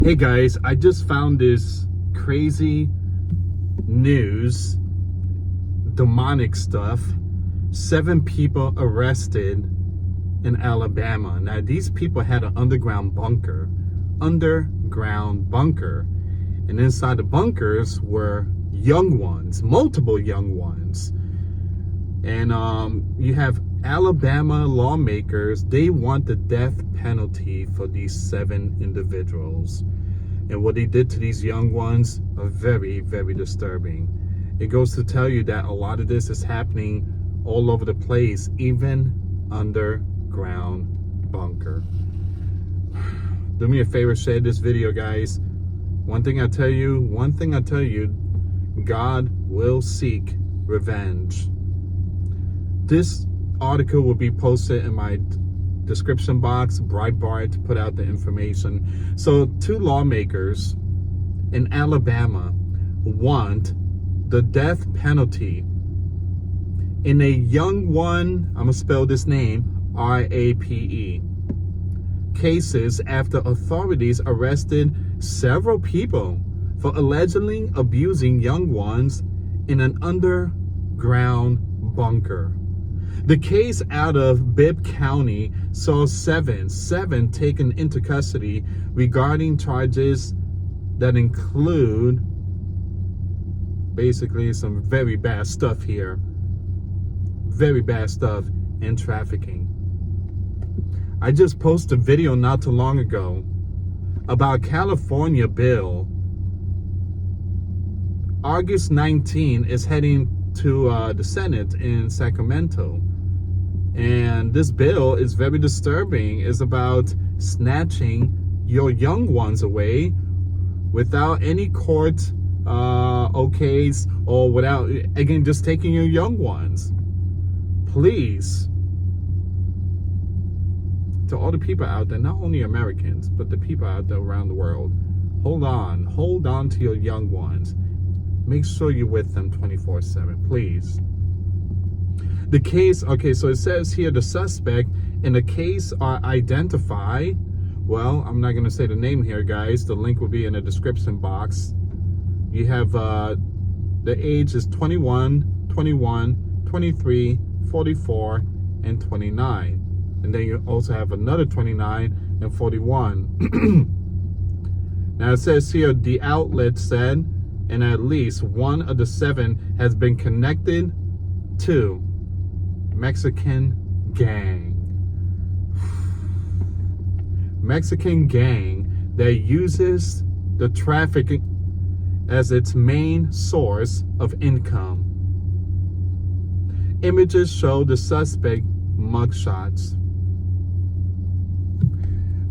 Hey guys, I just found this crazy news, demonic stuff. 7 people arrested in Alabama. Now these people had an underground bunker. And inside the bunkers were young ones, multiple young ones. And you have Alabama lawmakers, they want the death penalty for these 7 individuals. And what they did to these young ones are very, very disturbing. It goes to tell you that a lot of this is happening all over the place, even underground bunker. Do me a favor, share this video, guys. One thing I tell you, God will seek revenge. This article will be posted in my description box. Breitbart put out the information. So 2 lawmakers in Alabama want the death penalty in a young one, I'm gonna spell this name, R-A-P-E, cases after authorities arrested several people for allegedly abusing young ones in an underground bunker. The case out of Bibb County saw seven taken into custody regarding charges that include basically some very bad stuff here. Very bad stuff and trafficking. I just posted a video not too long ago about California bill. August 19 is heading to the Senate in Sacramento. And this bill is very disturbing. It's about snatching your young ones away without any court okays, or without, again, just taking your young ones. Please, to all the people out there, not only Americans, but the people out there around the world, hold on to your young ones. Make sure you're with them 24/7, please. The case, okay, so it says here the suspect in the case are identified. Well, I'm not going to say the name here, guys. The link will be in the description box. You have the age is 21, 23, 44, and 29. And then you also have another 29 and 41. Now it says here, the outlet said, and at least one of the 7 has been connected to Mexican gang that uses the trafficking as its main source of income. Images show the suspect mugshots.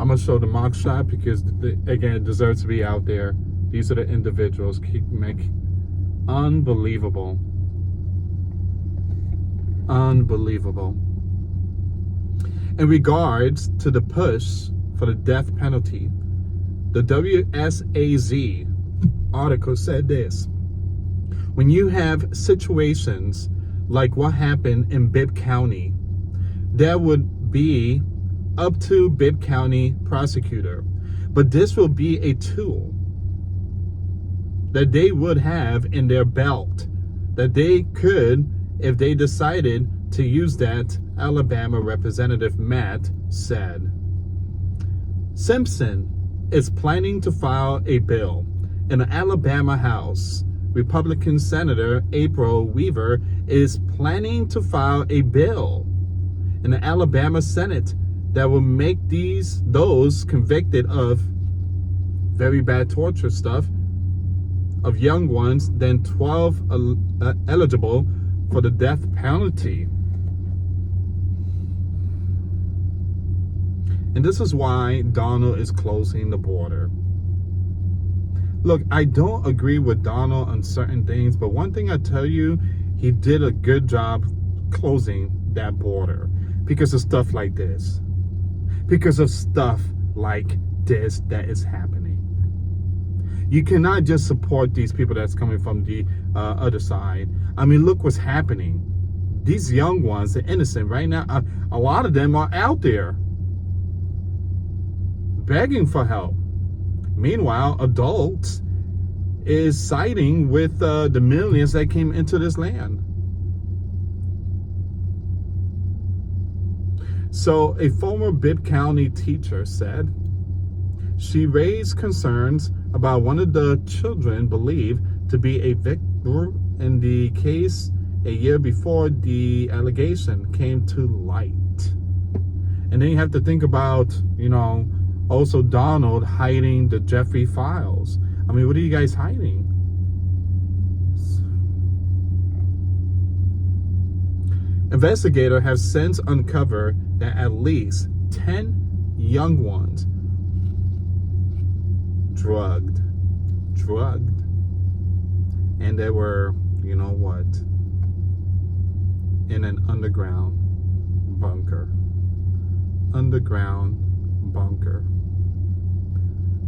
I'm gonna show the mugshot because, again, it deserves to be out there. These are the individuals. Unbelievable. In regards to the push for the death penalty, the WSAZ article said this: when you have situations like what happened in Bibb County, there would be up to Bibb County prosecutor, but this will be a tool that they would have in their belt, that they could, if they decided to use that. Alabama Representative Matt said. Simpson is planning to file a bill in the Alabama House. Republican Senator April Weaver is planning to file a bill in the Alabama Senate that will make those convicted of very bad torture stuff of young ones, then 12 eligible for the death penalty. And this is why Donald is closing the border. Look, I don't agree with Donald on certain things, but one thing I tell you, he did a good job closing that border because of stuff like this. Because of stuff like this that is happening. You cannot just support these people that's coming from the other side. I mean, look what's happening. These young ones, they're innocent right now. A lot of them are out there begging for help. Meanwhile, adults is siding with the millions that came into this land. So a former Bibb County teacher said she raised concerns about one of the children believed to be a victim in the case a year before the allegation came to light. And then you have to think about, also Donald hiding the Jeffrey files. I mean, what are you guys hiding? Investigators have since uncovered that at least 10 young ones drugged, and they were, in an underground bunker.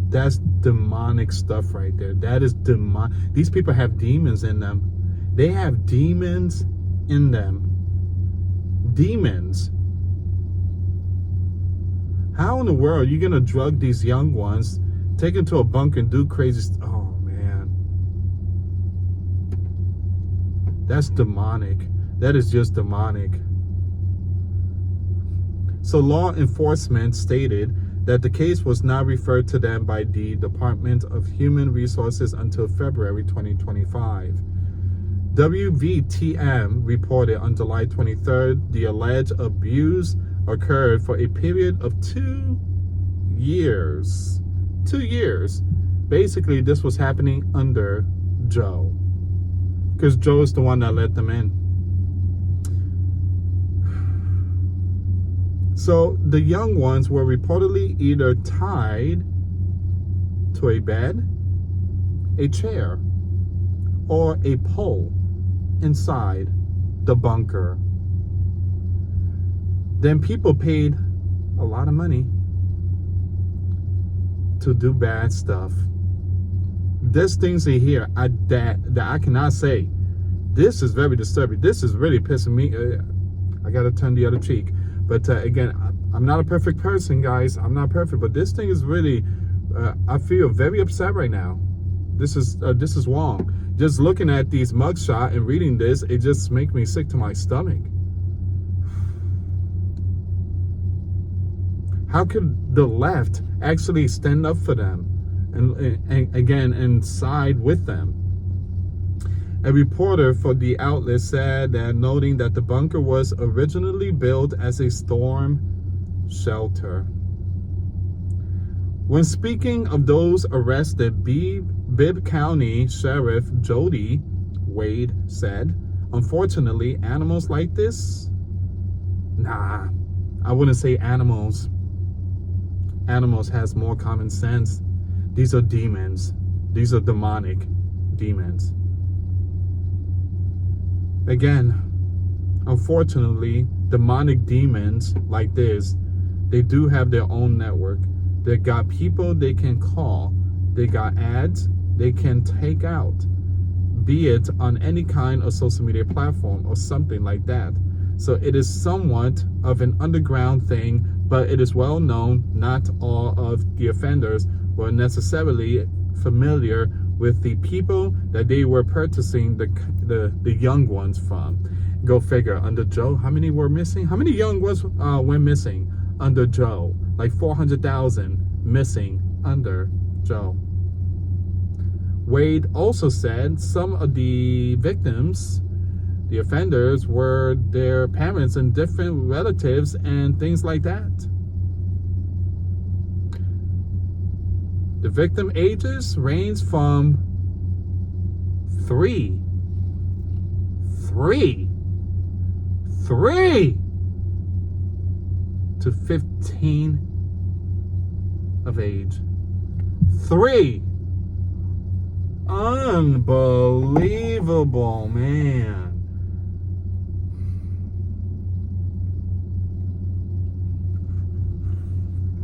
That's demonic stuff right there. That is demonic. These people have demons in them. They have demons in them. Demons. How in the world are you gonna drug these young ones, take them to a bunker and do crazy stuff? Oh man, that's demonic. That is just demonic. So law enforcement stated that the case was not referred to them by the Department of Human Resources until February 2025. WVTM reported on July 23rd the alleged abuse occurred for a period of 2 years. 2 years. Basically, this was happening under Joe, because Joe is the one that let them in. So the young ones were reportedly either tied to a bed, a chair, or a pole inside the bunker. Then people paid a lot of money to do bad stuff. There's things in here that I cannot say. This is very disturbing. This is really pissing me. I gotta turn the other cheek. But again, I'm not a perfect person, guys. I'm not perfect, but this thing is really. I feel very upset right now. This is wrong. Just looking at these mugshot and reading this, it just makes me sick to my stomach. How could the left actually stand up for them and side with them? A reporter for the outlet said that, noting that the bunker was originally built as a storm shelter. When speaking of those arrested, Bibb County Sheriff Jody Wade said, "Unfortunately, animals like this, I wouldn't say animals. Animals has more common sense. These are demons. These are demonic demons." Again, unfortunately, demonic demons like this, they do have their own network. They got people they can call. They got ads they can take out, be it on any kind of social media platform or something like that. So it is somewhat of an underground thing, but it is well known not all of the offenders were necessarily familiar with the people that they were purchasing the young ones from. Go figure. Under Joe, how many were missing? How many young ones went missing under Joe? Like 400,000 missing under Joe. Wade also said some of the victims, the offenders, were their parents and different relatives and things like that. The victim ages range from 3 to 15 of age. 3. Unbelievable, man.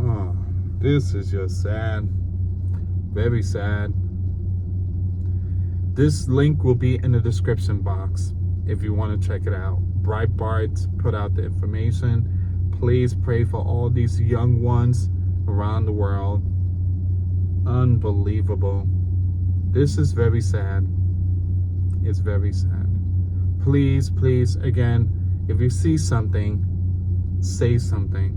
Oh, this is just sad. Very sad. This link will be in the description box if you want to check it out. Breitbart put out the information. Please pray for all these young ones around the world. Unbelievable. This is very sad. It's very sad. Please, please, again, if you see something, say something.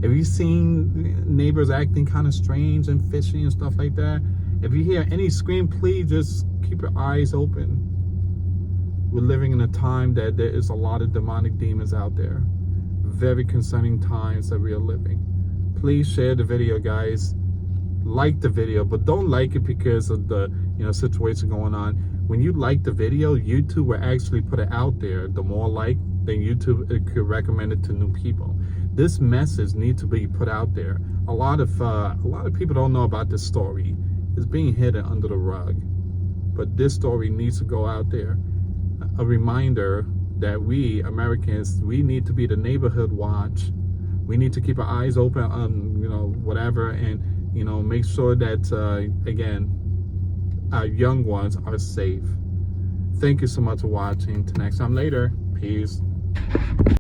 If you've seen neighbors acting kind of strange and fishy and stuff like that, if you hear any scream, please just keep your eyes open. We're living in a time that there is a lot of demonic demons out there. Very concerning times that we are living. Please share the video, guys. Like the video, but don't like it because of the situation going on. When you like the video, YouTube will actually put it out there. The more like, then YouTube could recommend it to new people. This message needs to be put out there. A lot of people don't know about this story. It's being hidden under the rug, but this story needs to go out there. A reminder that we Americans, we need to be the neighborhood watch. We need to keep our eyes open on whatever, and make sure that again, our young ones are safe. Thank you so much for watching. Till next time, later. Peace.